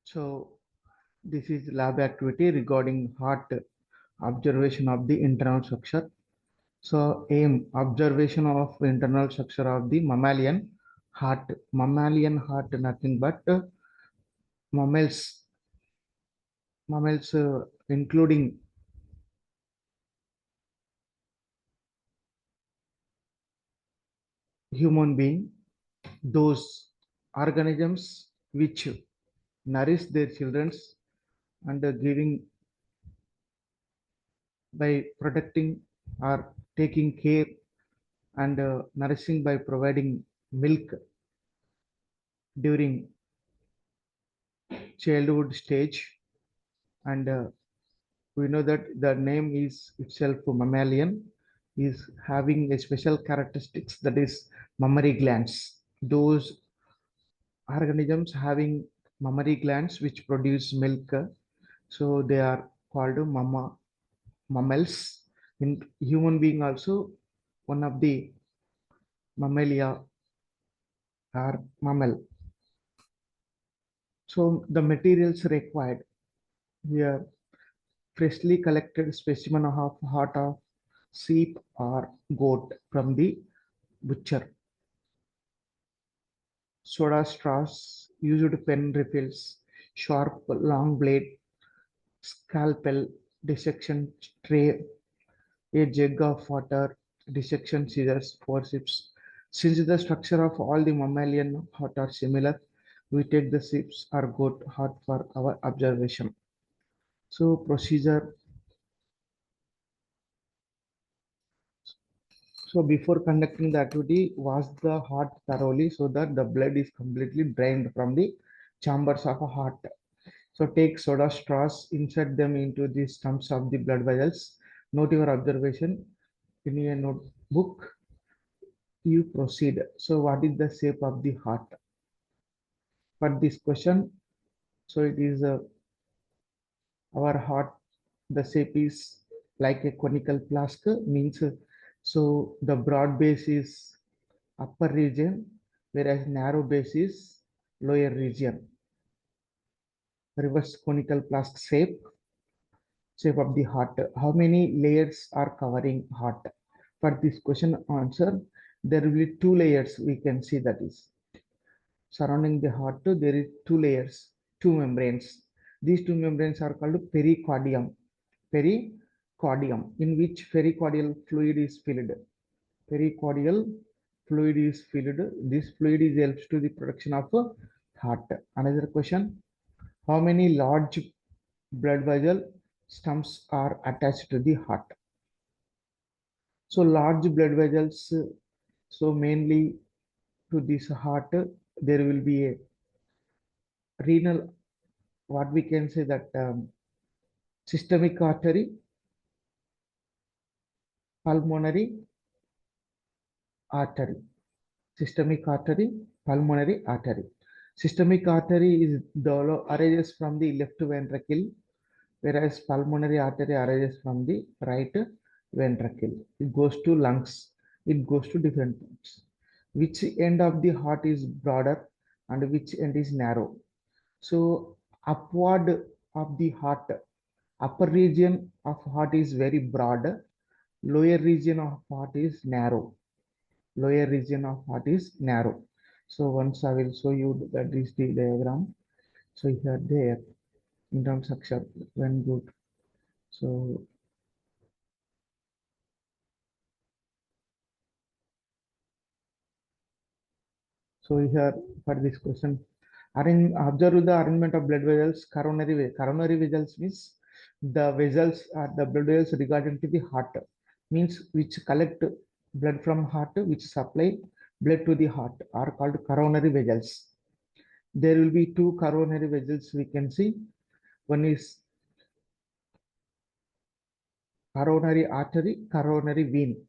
So this is lab activity regarding heart observation of the internal structure. So aim observation of internal structure of the mammalian heart. Mammalian heart nothing but mammals, including human being, those organisms which nourish their children and giving by protecting or taking care and nourishing by providing milk during childhood stage. And we know that the name is itself mammalian is having a special characteristics, that is mammary glands. Those organisms having mammary glands which produce milk, so they are called mammals. In human being also, one of the mammalia are mammal. So the materials required here: freshly collected specimen of heart of sheep or goat from the butcher, soda straws, used pen refills, sharp long blade, scalpel, dissection tray, a jug of water, dissection scissors, forceps. Since the structure of all the mammalian heart are similar, we take the sheep's or goat heart for our observation. So procedure. So before conducting the activity, wash the heart thoroughly so that the blood is completely drained from the chambers of a heart. So take soda straws, insert them into the stumps of the blood vessels. Note your observation in a notebook. You proceed. So what is the shape of the heart? For this question, so it is our heart. The shape is like a conical flask. Means so the broad base is upper region, whereas narrow base is lower region. Reverse conical flask shape of the heart. How many layers are covering heart? For this question answer, there will be two layers. We can see, that is surrounding the heart. There is two layers, two membranes. These two membranes are called pericardium. Pericardium, in which pericardial fluid is filled. Pericardial fluid is filled. This fluid is helps to the production of heart. Another question: how many large blood vessel stumps are attached to the heart? So large blood vessels, so mainly to this heart, there will be a renal, what we can say that systemic artery, pulmonary artery, systemic artery, pulmonary artery. Systemic artery is arises from the left ventricle, whereas pulmonary artery arises from the right ventricle. It goes to lungs. It goes to different parts. Which end of the heart is broader and which end is narrow? So upward of the heart, upper region of heart is very broad. Lower region of heart is narrow. Lower region of heart is narrow. So once I will show you that is the diagram. So here there in terms of structure when good. So here for this question, observe the arrangement of blood vessels. Coronary vessels means the vessels are the blood vessels regarding to the heart, means which collect blood from heart, which supply blood to the heart, are called coronary vessels. There will be two coronary vessels we can see. One is coronary artery, coronary vein.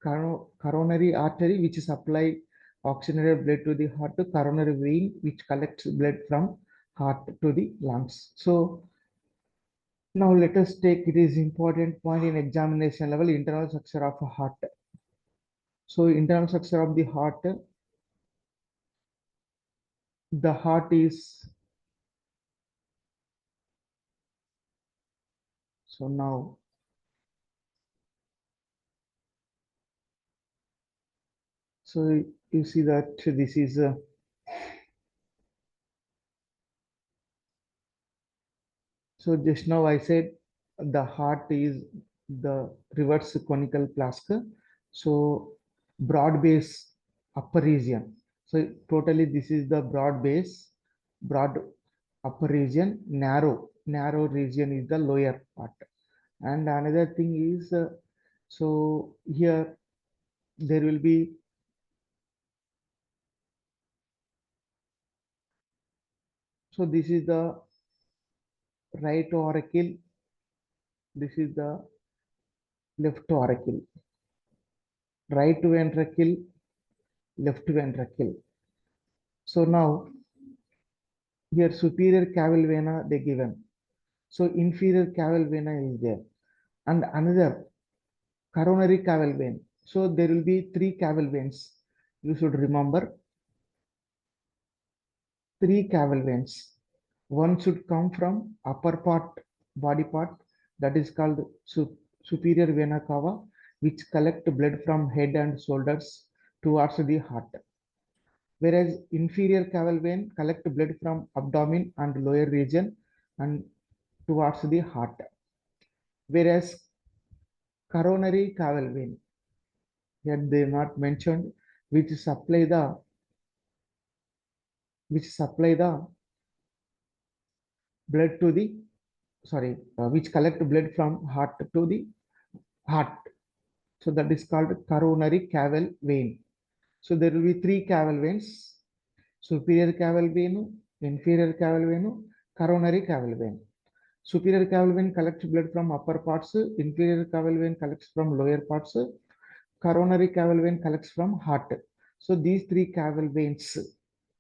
Coronary artery which supply oxygenated blood to the heart, to coronary vein which collects blood from heart to the lungs. So now let us take, it is important point in examination level, internal structure of a heart. So internal structure of the heart, the heart is, so now, so you see that this is so just now I said the heart is the reverse conical plaque. So broad base upper region. So totally this is the broad base, broad upper region, narrow region is the lower part. And another thing is, so here there will be, so this is the right auricle, this is the left auricle, right ventricle, left ventricle. So now here superior caval vena they given. So inferior caval vena is there. And another coronary caval vein. So there will be three caval veins. You should remember three caval veins. One should come from upper part, body part, that is called superior vena cava, which collect blood from head and shoulders towards the heart. Whereas inferior caval vein collect blood from abdomen and lower region and towards the heart. Whereas coronary caval vein, yet they not mentioned, which supply the blood to the, sorry, which collect blood from heart to the heart. So that is called coronary caval vein. So there will be three caval veins: superior caval vein, inferior caval vein, coronary caval vein. Superior caval vein collects blood from upper parts, inferior caval vein collects from lower parts, coronary caval vein collects from heart. So these three caval veins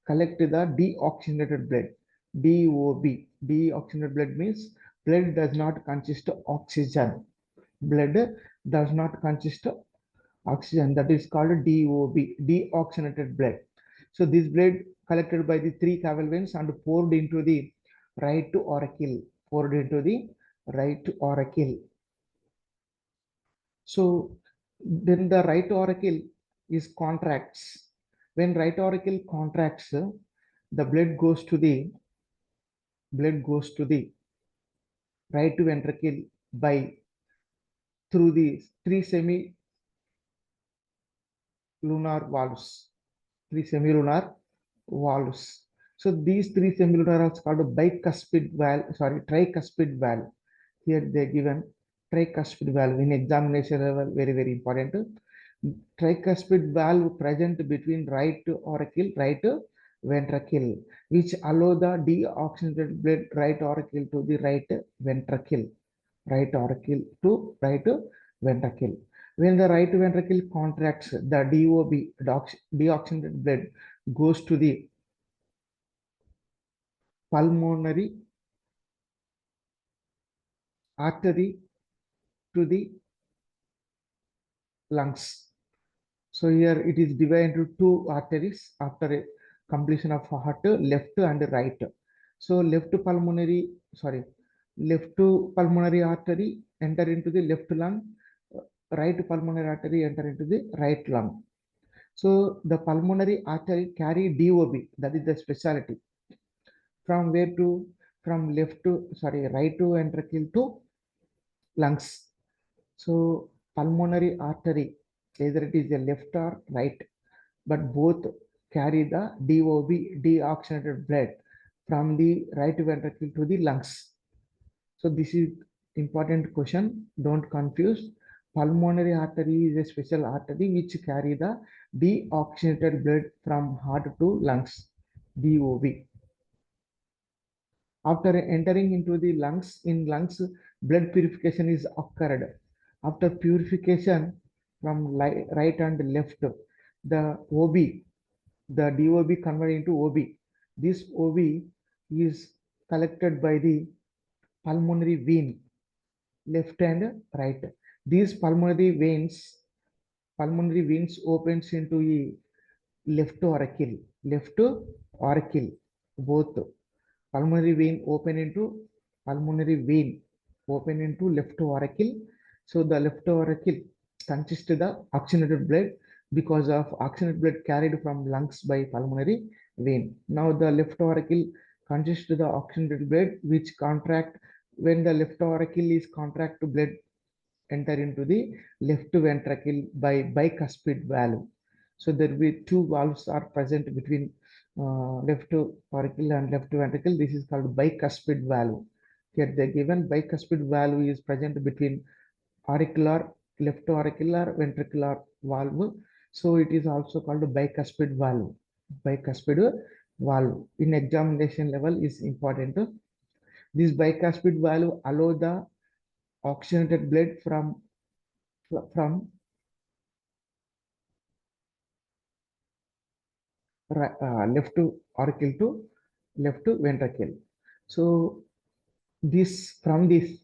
collect the deoxygenated blood, DOB. Deoxygenated blood means blood does not consist of oxygen. Blood does not consist of oxygen. That is called DOB, deoxygenated blood. So this blood collected by the three caval veins and poured into the right auricle, poured into the right auricle. So then the right auricle is contracts. When right auricle contracts, the blood goes to the right ventricle by through the three semilunar valves. Three semilunar valves. So these three semilunar are called bicuspid valve, sorry, tricuspid valve. Here they given tricuspid valve in examination level, very, very important. Tricuspid valve present between right auricle, right ventricle, which allow the deoxygenated blood right auricle to the right ventricle, right auricle to right ventricle. When the right ventricle contracts, the DOB, deoxygenated blood, goes to the pulmonary artery to the lungs. So here it is divided into two arteries after a completion of heart, left and right. So left pulmonary artery enter into the left lung, right pulmonary artery enter into the right lung. So the pulmonary artery carry DOB, that is the specialty. From where to, from right to ventricle to lungs. So pulmonary artery, either it is a left or right, but both carry the DOB, deoxygenated blood, from the right ventricle to the lungs. So this is important question. Don't confuse. Pulmonary artery is a special artery which carry the deoxygenated blood from heart to lungs, DOB. After entering into the lungs, in lungs, blood purification is occurred. After purification from right and left, the OB, the DOB converted into OB. This OB is collected by the pulmonary vein, left and right. These pulmonary veins opens into the left auricle, left auricle, both pulmonary vein pulmonary vein open into left auricle. So the left auricle consists the oxygenated blood because of oxygenated blood carried from lungs by pulmonary vein. Now the left auricle consists the oxygenated blood which contract when the left auricle is contract, blood enter into the left ventricle by bicuspid valve. So there will be two valves are present between left auricle and left ventricle. This is called bicuspid valve. Here they given bicuspid valve is present between auricular, left auricular, ventricular valve. So it is also called bicuspid valve. Bicuspid valve in examination level is important. This bicuspid valve allow the oxygenated blood from left auricle to left ventricle. So this from this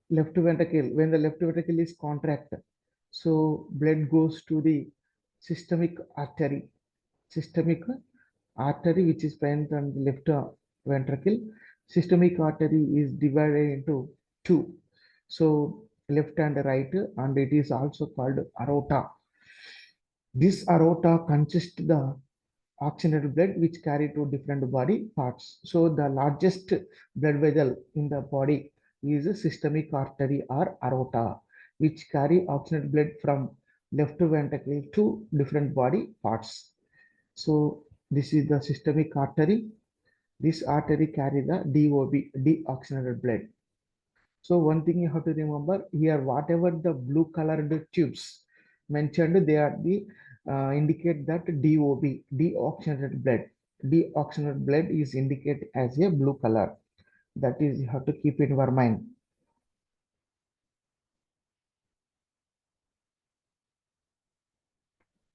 left ventricle, when the left ventricle is contract, so blood goes to the systemic artery, systemic artery which is present on the left ventricle. Systemic artery is divided into two, so left and right, and it is also called aorta. This aorta consists the oxygenated blood which carry to different body parts. So the largest blood vessel in the body is a systemic artery or aorta, which carry oxygenated blood from left ventricle to different body parts. So this is the systemic artery. This artery carry the DOB, deoxygenated blood. So one thing you have to remember here, whatever the blue colored tubes mentioned, they are the indicate that DOB, deoxygenated blood. Deoxygenated blood is indicated as a blue color. That is, you have to keep in your mind.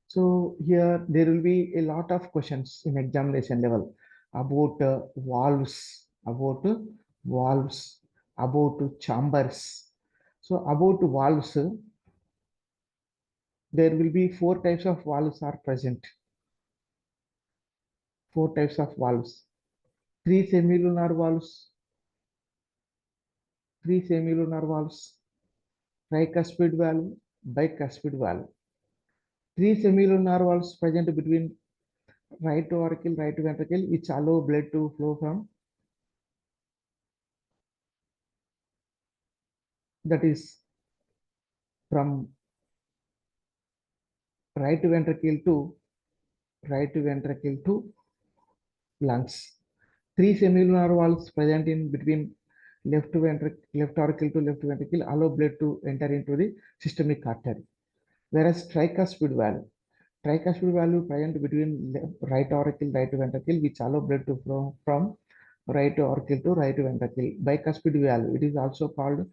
So here there will be a lot of questions in examination level about valves, about chambers. So about valves, there will be four types of valves are present. Four types of valves. Three semilunar valves, tricuspid valve, bicuspid valve. Three semilunar valves present between right auricle, right ventricle, which allow blood to flow from, that is from right ventricle to lungs. Three semilunar valves present in between left auricle to left ventricle allow blood to enter into the systemic artery. Whereas tricuspid valve present between right auricle, right ventricle, which allow blood to flow from right auricle to right ventricle. Bicuspid valve, it is also called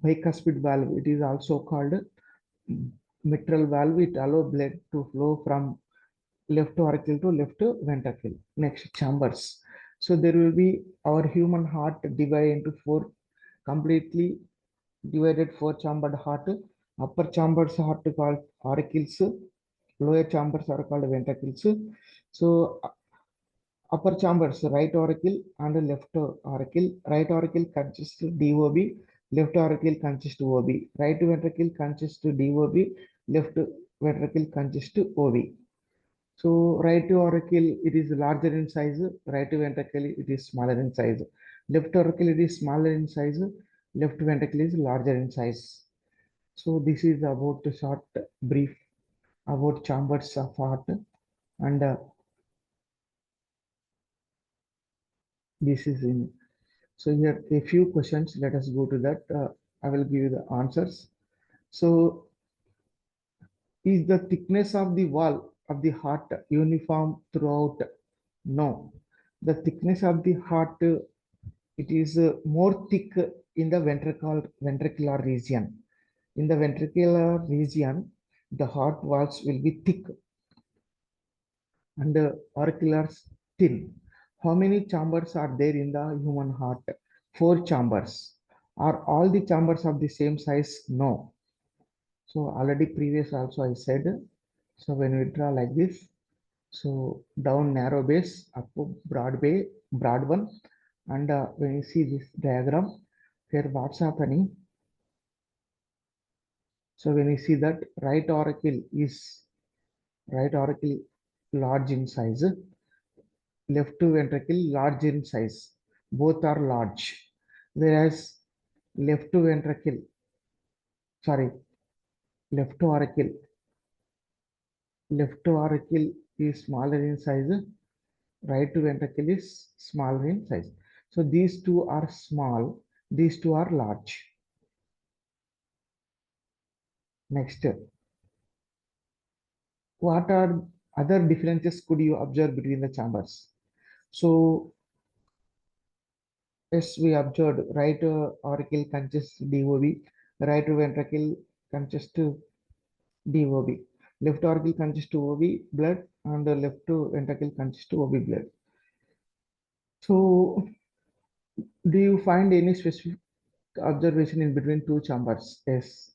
bicuspid valve. It is also called mitral valve. It allow blood to flow from left auricle to left ventricle. Next, chambers. So there will be our human heart divided into four, completely divided four chambered heart. Upper chambers heart called auricles, lower chambers are called ventricles. So upper chambers, right auricle and left auricle. Right auricle consists DOB, left auricle consists OB. Right ventricle consists DOB, left ventricle consists OB. So right auricle, it is larger in size. Right ventricle, it is smaller in size. Left auricle, it is smaller in size. Left ventricle is larger in size. So this is about the short brief about chambers of heart, and this is in. So here a few questions. Let us go to that. I will give you the answers. So is the thickness of the wall of the heart uniform throughout? No. The thickness of the heart, it is more thick in the ventricular region. In the ventricular region, the heart walls will be thick and auriculars thin. How many chambers are there in the human heart? Four chambers. Are all the chambers of the same size? No. So already previous also I said. So when we draw like this, So down narrow base, up broad one. And when you see this diagram, here what's happening? So when you see that right auricle large in size, left ventricle large in size. Both are large. Whereas left ventricle, sorry, left auricle, left auricle is smaller in size. Right ventricle is smaller in size. So these two are small. These two are large. Next, what are other differences could you observe between the chambers? So as we observed, right auricle consists DOB, right ventricle consists DOB, left auricle consists OB blood, and the left ventricle consists OB blood. So do you find any specific observation in between two chambers? Yes,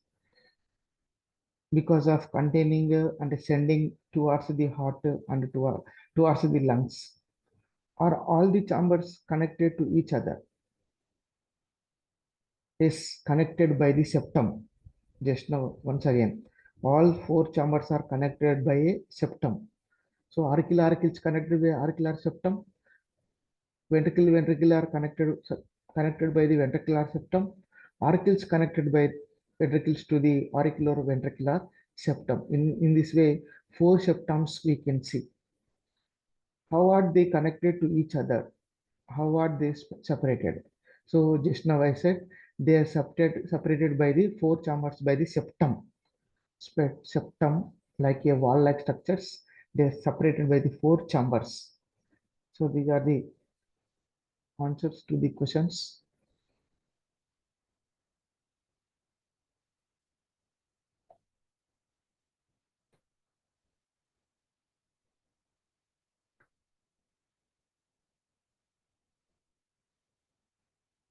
because of containing and sending towards the heart and towards the lungs. Are all the chambers connected to each other? Is connected by the septum. Just now, once again, all four chambers are connected by a septum. So auricle is connected by auricular septum. Ventricle are connected by the ventricular septum. Auricles connected by ventricles to the auricular ventricular septum. In this way, four septums we can see. How are they connected to each other? How are they separated? So just now I said they are separated by the four chambers by the septum. Septum, like a wall-like structures, they are separated by the four chambers. So these are the answers to the questions.